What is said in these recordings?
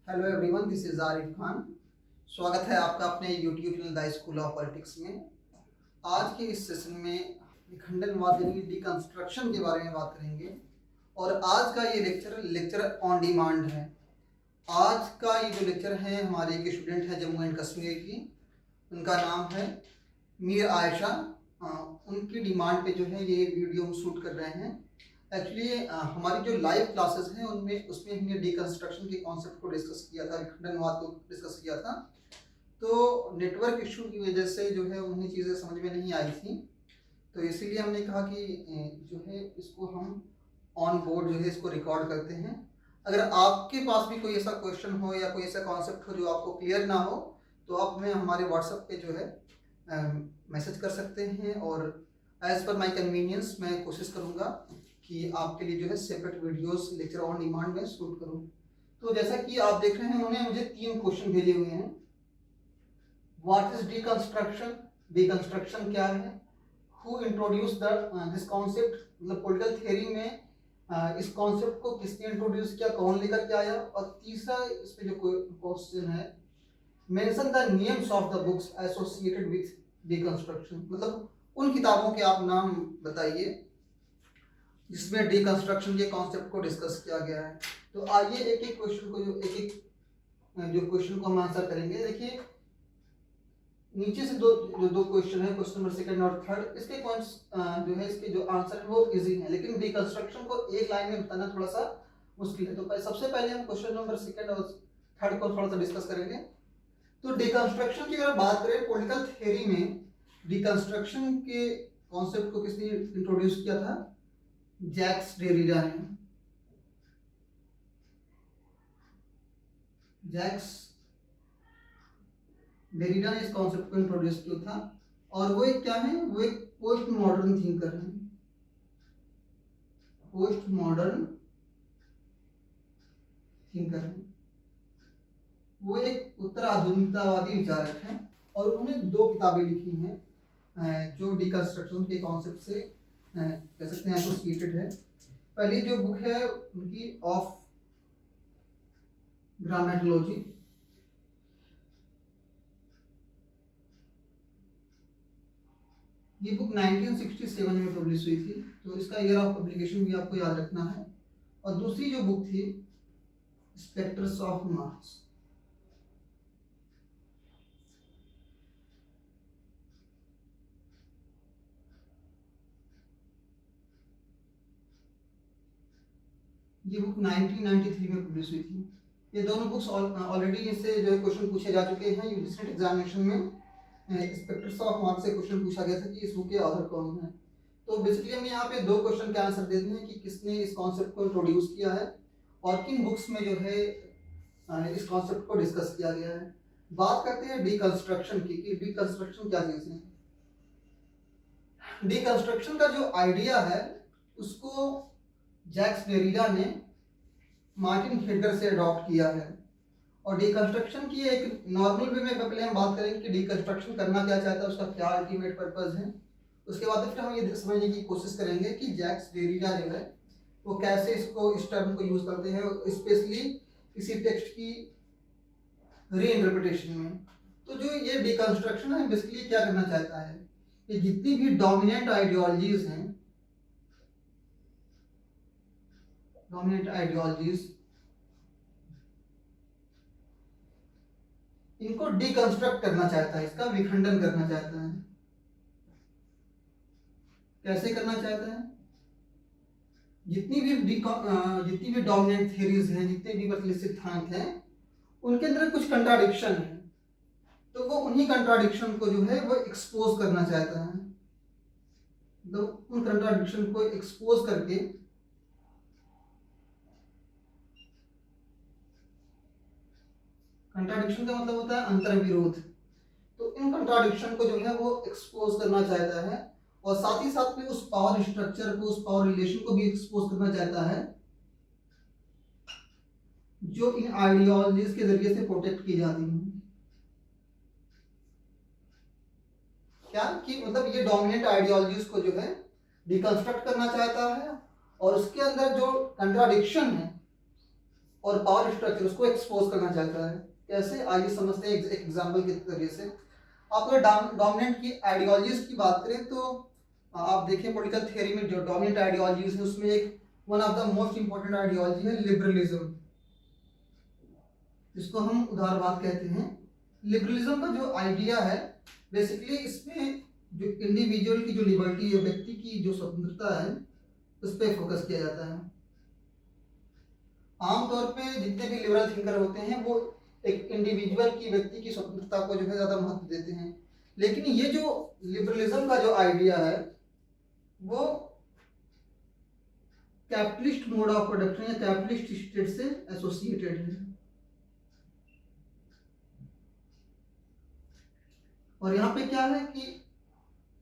Hello everyone, this is Arif Khan. स्वागत है आपका अपने YouTube channel the school of politics में। आज के इस सेशन में विखंडनवाद यानी डिकंस्ट्रक्शन के बारे में बात करेंगे और आज का ये लेक्चर ऑन डिमांड है। आज का ये जो लेक्चर है हमारे एक स्टूडेंट है जम्मू एंड कश्मीर की, उनका नाम है मीर आयशा। उनकी डिमांड पे जो है ये वीडियो हम शूट कर रहे हैं। एक्चुअली हमारी जो लाइव क्लासेस हैं उसमें हमने डिकंस्ट्रक्शन के कॉन्सेप्ट को डिस्कस किया था, विखंडनवाद को डिस्कस किया था। तो नेटवर्क इशू की वजह से जो है उन्हें चीज़ें समझ में नहीं आई थी, तो इसीलिए हमने कहा कि जो है इसको हम ऑन बोर्ड जो है इसको रिकॉर्ड करते हैं। अगर आपके पास भी कोई ऐसा क्वेश्चन हो या कोई ऐसा कॉन्सेप्ट हो जो आपको क्लियर ना हो, तो आप हमें हमारे व्हाट्सएप पे जो है मैसेज कर सकते हैं और एज पर माई कन्वीनियंस मैं कोशिश करूँगा कि आपके लिए जो है separate videos lecture on demand में शूट करूँ। तो जैसा कि आप देख रहे हैं, उन्होंने मुझे 3 क्वेश्चन भेजे हुए हैं। व्हाट इज डिकंस्ट्रक्शन, डिकंस्ट्रक्शन क्या है, हु इंट्रोड्यूस दिस कॉन्सेप्ट, मतलब पॉलिटिकल थियरी में इस कॉन्सेप्ट को किसने इंट्रोड्यूस किया, कौन लेकर के आया, और तीसरा इस पे जो क्वेश्चन है, mention the names of the books associated with deconstruction, मतलब उन किताबों के आप नाम बताइए जिसमें डिकंस्ट्रक्शन के कॉन्सेप्ट को डिस्कस किया गया है। तो आइए एक एक क्वेश्चन को जो क्वेश्चन को हम आंसर करेंगे। देखिए नीचे से दो क्वेश्चन है, क्वेश्चन नंबर 2 और 3, इसके जो है इसके जो आंसर है वो इजी है, लेकिन डिकंस्ट्रक्शन को एक लाइन में बताना थोड़ा सा मुश्किल है। तो सबसे पहले हम क्वेश्चन नंबर 2 और 3 को थोड़ा सा डिस्कस करेंगे। तो डिकंस्ट्रक्शन की अगर बात करें पॉलिटिकल थ्योरी में, डिकंस्ट्रक्शन के कॉन्सेप्ट को किसने इंट्रोड्यूस किया था? जैक्स डेरिडा ने। जैक्स डेरिडा ने इस कॉन्सेप्ट को इंट्रोड्यूस किया था और वो एक क्या है, वो एक पोस्ट मॉडर्न थिंकर है। पोस्ट मॉडर्न थिंकर है, वो एक उत्तर आधुनिकतावादी विचारक हैं और उन्होंने 2 किताबें लिखी हैं जो डिकंस्ट्रक्शन के कॉन्सेप्ट से कह सकते हैं एसोसिएटेड है। पहली जो बुक है उनकी ऑफ ग्रामेटोलॉजी, ये बुक 1967 में पब्लिश हुई थी, तो इसका ईयर ऑफ पब्लिकेशन भी आपको याद रखना है। और दूसरी जो बुक थी स्पेक्ट्रस ऑफ मार्क्स, ये बुक 1993 में पब्लिश हुई थी। ये दोनों बुक्स ऑलरेडी इससे जो है क्वेश्चन पूछे जा चुके हैं यूजीसी एग्जामिनेशन में। स्पेक्ट्रस ऑफ मार्क्स से क्वेश्चन पूछा गया था कि इस बुक के ऑथर कौन है। तो बेसिकली हम यहाँ पे 2 क्वेश्चन के आंसर देते हैं कि किसने इस कॉन्सेप्ट को इंट्रोड्यूस किया है और किन बुक्स में जो है इस कॉन्सेप्ट को डिस्कस किया गया है। बात करते हैं डिकंस्ट्रक्शन की कि डिकंस्ट्रक्शन क्या चीज़ है। डिकंस्ट्रक्शन का जो आइडिया है उसको जैक्स डेरिडा ने मार्टिन हेडगर से अडॉप्ट किया है। और डिकंस्ट्रक्शन की एक नॉर्मल वे में पहले हम बात करेंगे कि डिकंस्ट्रक्शन करना क्या चाहता है, उसका क्या अल्टीमेट पर्पस है। उसके बाद फिर हम ये समझने की कोशिश करेंगे कि जैक्स डेरिडा जो है वो कैसे इस टर्म को यूज करते हैं, स्पेशली किसी टेक्स्ट की रीइंटरप्रिटेशन में। तो जो ये डिकंस्ट्रक्शन है बेसिकली क्या करना चाहता है कि जितनी भी डोमिनेंट आइडियोलॉजीज हैं, इनको डिकंस्ट्रक्ट करना चाहता है, इसका विखंडन करना चाहता है। कैसे करना चाहता है? जितनी भी डोमिनेंट थ्योरीज हैं, जितने भी मतलब सिद्धांत हैं, उनके अंदर कुछ कंट्राडिक्शन है, तो वो उन्हीं कंट्राडिक्शन को जो है वो एक्सपोज करना चाहता है। तो उन कंट्राडिक्शन को एक्सपोज करके कंट्राडिक्शन का मतलब होता है अंतर विरोध, तो इन कंट्राडिक्शन को जो है वो एक्सपोज करना चाहता है और साथ ही साथ में उस पावर स्ट्रक्चर को, उस पावर रिलेशन को भी एक्सपोज करना चाहता है जो इन आइडियोलॉजीज के जरिए से प्रोटेक्ट की जाती हैं। क्या कि मतलब ये डोमिनेंट आइडियोलॉजीज को जो है डिकंस्ट्रक्ट करना चाहता है और उसके अंदर जो कंट्राडिक्शन है और पावर स्ट्रक्चर उसको एक्सपोज करना चाहता है। कैसे, आइए समझते हैं एक एग्जाम्पल के जरिए से। आप अगर डोमिनेंट की आइडियोलॉजीज की बात करें तो आप देखें पॉलिटिकल थियरी में जो डोमिनेंट आइडियोलॉजीज है उसमें एक one of the most important ideology है लिबरलिज्म, जिसको हम उदारवाद कहते हैं। लिबरलिज्म का जो आइडिया है बेसिकली इसमें जो इंडिविजुअल की जो लिबर्टी है, व्यक्ति की जो स्वतंत्रता है, उस पर फोकस किया जाता है। आमतौर पे जितने भी लिबरल थिंकर होते हैं वो एक इंडिविजुअल की, व्यक्ति की स्वतंत्रता को जो है ज़्यादा महत्व देते हैं। लेकिन ये जो लिबरलिज्म का जो आइडिया है वो कैपिटलिस्ट मोड ऑफ प्रोडक्शन या कैपिटलिस्ट स्टेट से एसोसिएटेड है। और यहाँ पे क्या है कि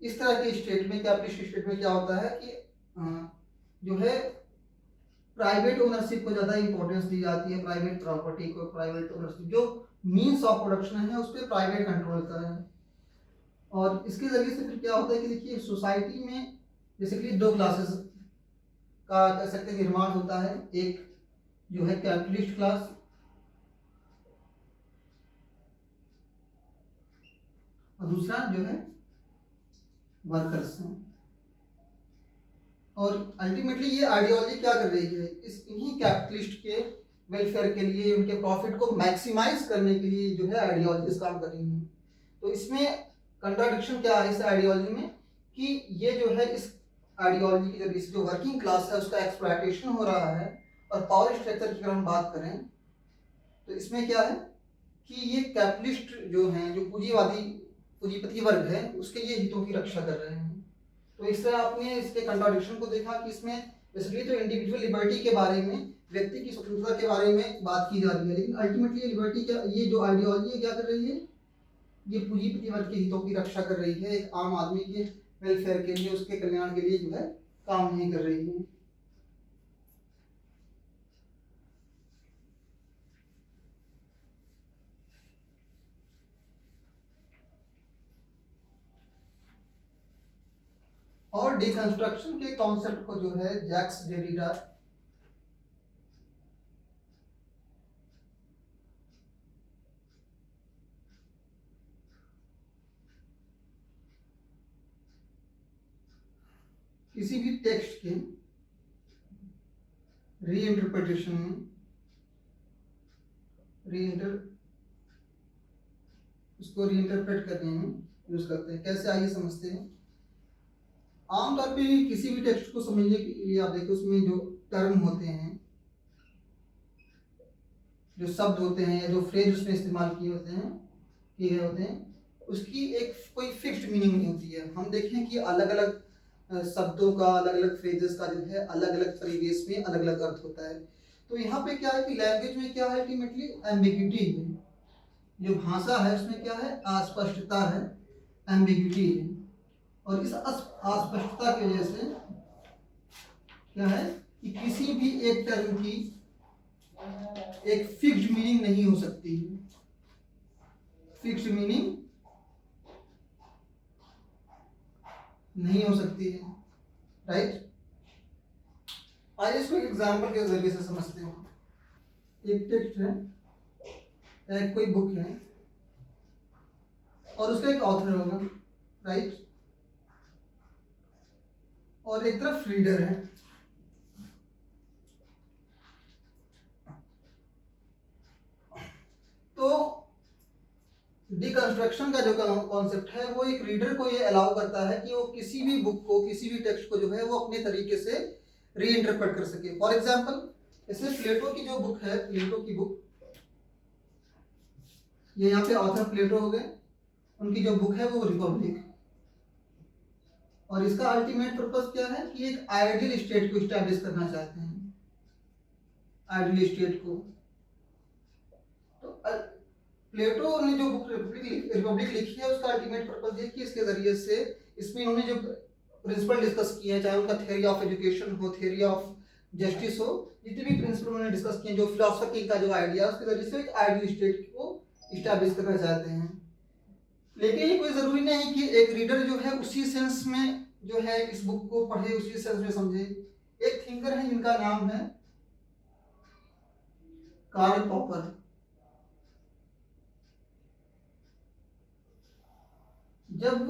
इस तरह के स्टेट में, कैपिटलिस्ट स्टेट में क्या होता है कि जो है प्राइवेट ओनरशिप को ज़्यादा इंपॉर्टेंस दी जाती है, प्राइवेट प्रॉपर्टी को, प्राइवेट ओनरशिप, जो मीन्स ऑफ प्रोडक्शन है उस पर प्राइवेट कंट्रोल होता है। और इसके जरिए से फिर क्या होता है कि देखिए सोसाइटी में बेसिकली दो क्लासेस का कह सकते हैं निर्माण होता है। एक जो है कैपिटलिस्ट क्लास और दूसरा जो है वर्कर्स हैं। और अल्टीमेटली ये आइडियोलॉजी क्या कर रही है, इस इन्हीं कैपिटलिस्ट के वेलफेयर के लिए, उनके प्रॉफिट को मैक्सिमाइज करने के लिए जो है आइडियोलॉजीज काम कर रही हैं। तो इसमें कंट्राडिक्शन क्या है इस आइडियोलॉजी में कि ये जो है इस आइडियोलॉजी के जरिए से जो वर्किंग क्लास है उसका एक्सप्लॉयटेशन हो रहा है। और पावर स्ट्रक्चर की अगर हम बात करें तो इसमें क्या है कि ये कैपिटलिस्ट जो हैं, जो पूंजीपति वर्ग है, उसके ये हितों की रक्षा कर रहे हैं। तो इस तरह आपने इसके कंट्राडिक्शन को देखा कि इसमें बेसिकली तो इंडिविजुअल लिबर्टी के बारे में, व्यक्ति की स्वतंत्रता के बारे में बात की जा रही है, लेकिन अल्टीमेटली लिबर्टी क्या, ये जो आइडियोलॉजी है क्या कर रही है, ये पूंजीपति वर्ग के हितों की रक्षा कर रही है, एक आम आदमी के वेलफेयर के लिए, उसके कल्याण के लिए जो है काम नहीं कर रही है। और डिकंस्ट्रक्शन के कॉन्सेप्ट को जो है जैक्स डेरिडा किसी भी टेक्स्ट के रीइंटरप्रिटेशन में उसको रीइंटरप्रेट करने में यूज करते हैं। कैसे, आइए समझते हैं। आमतौर पे किसी भी टेक्स्ट को समझने के लिए आप देखो उसमें जो टर्म होते हैं, जो शब्द होते हैं या जो फ्रेज उसमें इस्तेमाल किए गए होते हैं, उसकी एक कोई फिक्स्ड मीनिंग नहीं होती है। हम देखें कि अलग अलग शब्दों का, अलग अलग फ्रेजेस का जो है अलग अलग परिवेश में अलग अलग अर्थ होता है। तो यहाँ पे क्या है कि लैंग्वेज में क्या है, अल्टीमेटली एम्बिग्यूटी है। जो भाषा है उसमें क्या है, अस्पष्टता है, एम्बिग्यूटी है। और इस अस्पष्टता की वजह से क्या है कि किसी भी एक टर्म की एक फिक्स्ड मीनिंग नहीं हो सकती है, फिक्स्ड मीनिंग नहीं हो सकती है, राइट। आइए इसको एक एग्जाम्पल के जरिए से समझते हैं। एक टेक्स्ट है, एक कोई बुक है और उसका एक ऑथर होगा, राइट, और एक तरफ रीडर है। तो डिकंस्ट्रक्शन का जो कॉन्सेप्ट है वो एक रीडर को ये अलाउ करता है कि वो किसी भी बुक को, किसी भी टेक्स्ट को जो है वो अपने तरीके से रीइंटरप्रेट कर सके। फॉर एग्जांपल, जैसे प्लेटो की जो बुक है, प्लेटो की बुक, ये यहाँ पे ऑथर प्लेटो हो गए, उनकी जो बुक है वो रिपब्लिक। और इसका अल्टीमेट पर्पस क्या है कि एक आइडियल स्टेट को स्टैब्लिश करना चाहते हैं, आइडियल स्टेट को। तो प्लेटो ने जो बुक रिपब्लिक लिखी है उसका अल्टीमेट पर्पस ये कि इसके जरिए से इसमें उन्होंने जो प्रिंसिपल डिस्कस किए हैं, चाहे उनका थ्योरी ऑफ एजुकेशन हो, थ्योरी ऑफ जस्टिस हो, जितने भी प्रिंसिपल उन्होंने डिस्कस किए, जो फिलोसफी का जो आइडिया, उसके जरिए से एक आइडियल स्टेट को स्टैब्लिश करना चाहते हैं। लेकिन ये कोई जरूरी नहीं कि एक रीडर जो है उसी सेंस में जो है इस बुक को पढ़े, उसी सेंस में समझे। एक थिंकर है जिनका नाम है कार्ल पॉपर। जब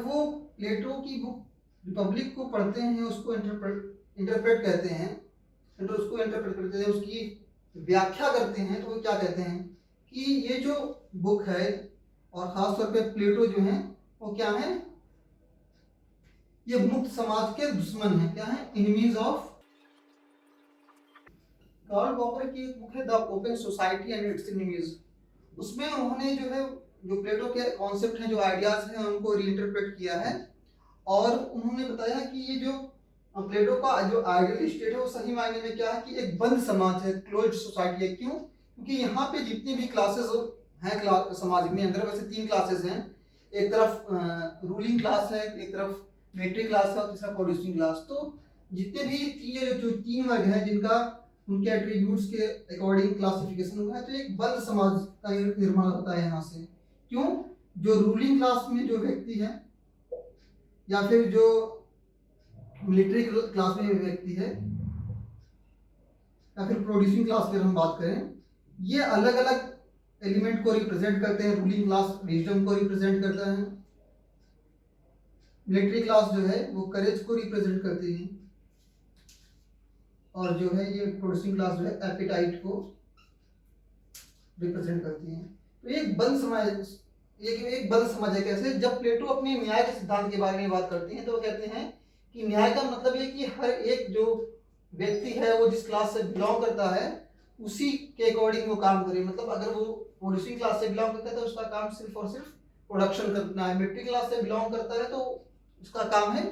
वो प्लेटो की बुक रिपब्लिक को पढ़ते हैं, उसको इंटरप्रेट कहते हैं, उसको इंटरप्रेट करते हैं, उसकी व्याख्या करते हैं, तो वो क्या कहते हैं कि ये जो बुक है और खास तौर पे प्लेटो जो है वो क्या है, ये मुक्त समाज के दुश्मन है। क्या है? Enemies of. कार्ल पॉपर की एक बुक है the open society and it's enemies. उसमें उन्होंने जो है जो प्लेटो के कॉन्सेप्ट हैं, जो आइडियाज हैं, उनको रीइंटरप्रेट किया है और उन्होंने बताया कि ये जो प्लेटो का जो आइडियल स्टेट है वो सही मायने में क्या है कि एक बंद समाज है, क्लोज्ड सोसाइटी है। क्यों? क्योंकि यहाँ पे जितनी भी क्लासेस हैं समाज में अंदर, वैसे 3 क्लासेस हैं। एक तरफ रूलिंग क्लास है, एक तरफ मिलिट्री क्लास है और तीसरा प्रोड्यूसिंग क्लास। तो जितने भी जो 3 वर्ग हैं जिनका उनके एट्रीब्यूट्स के अकॉर्डिंग क्लासिफिकेशन हुआ है, तो एक बंद समाज का निर्माण होता है यहाँ से। क्यों? जो रूलिंग क्लास में जो व्यक्ति है या फिर जो मिलिट्री क्लास में व्यक्ति है या फिर प्रोड्यूसिंग क्लास में हम बात करें, ये अलग अलग एलिमेंट को रिप्रेजेंट करते हैं। रूलिंग क्लास विजडम को रिप्रेजेंट करता है, मिलिट्री क्लास जो है वो करेज को रिप्रेजेंट करती है और जो है ये प्रोड्यूसिंग क्लास जो है एपेटाइट को रिप्रेजेंट करती है। तो एक बंद समाज है। कैसे? जब प्लेटो अपने न्याय के सिद्धांत के बारे में बात करते हैं तो वो कहते हैं कि न्याय का मतलब ये कि हर एक जो व्यक्ति है वो जिस क्लास से बिलोंग करता है उसी के अकॉर्डिंग वो काम करे। मतलब अगर वो प्रोड्यूसिंग क्लास से बिलोंग करता है तो उसका काम सिर्फ और सिर्फ प्रोडक्शन करना है। मिलिट्री क्लास से बिलोंग करता है तो उसका काम है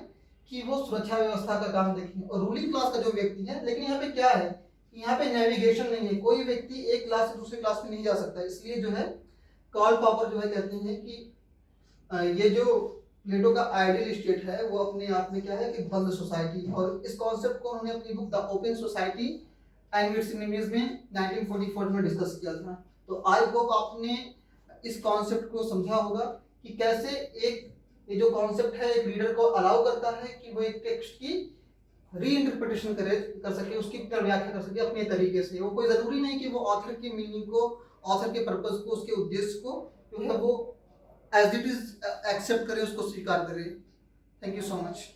कि वो सुरक्षा व्यवस्था का काम देखें। और रूलिंग क्लास का जो व्यक्ति है, लेकिन यहाँ पे क्या है, यहाँ पे नेविगेशन नहीं है, कोई व्यक्ति एक क्लास से दूसरी क्लास में नहीं जा सकता। इसलिए जो है कार्ल पॉपर जो है कहते हैं कि ये जो प्लेटो का आइडियल स्टेट है वो अपने आप में क्या है कि बंद सोसाइटी। और इस कॉन्सेप्ट को उन्होंने अपनी book the open society and it's enemies में 1944 में डिस्कस किया था। तो आई होप आपने इस कॉन्सेप्ट को समझा होगा कि कैसे ये जो कॉन्सेप्ट है एक रीडर को अलाउ करता है कि वो एक टेक्स्ट की रीइंटरप्रिटेशन कर सके, उसकी व्याख्या कर सके अपने तरीके से। वो कोई जरूरी नहीं कि वो ऑथर की मीनिंग को, ऑथर के पर्पस को, उसके उद्देश्य को जो है वो एज इट इज एक्सेप्ट करे, उसको स्वीकार करे। Thank you so much.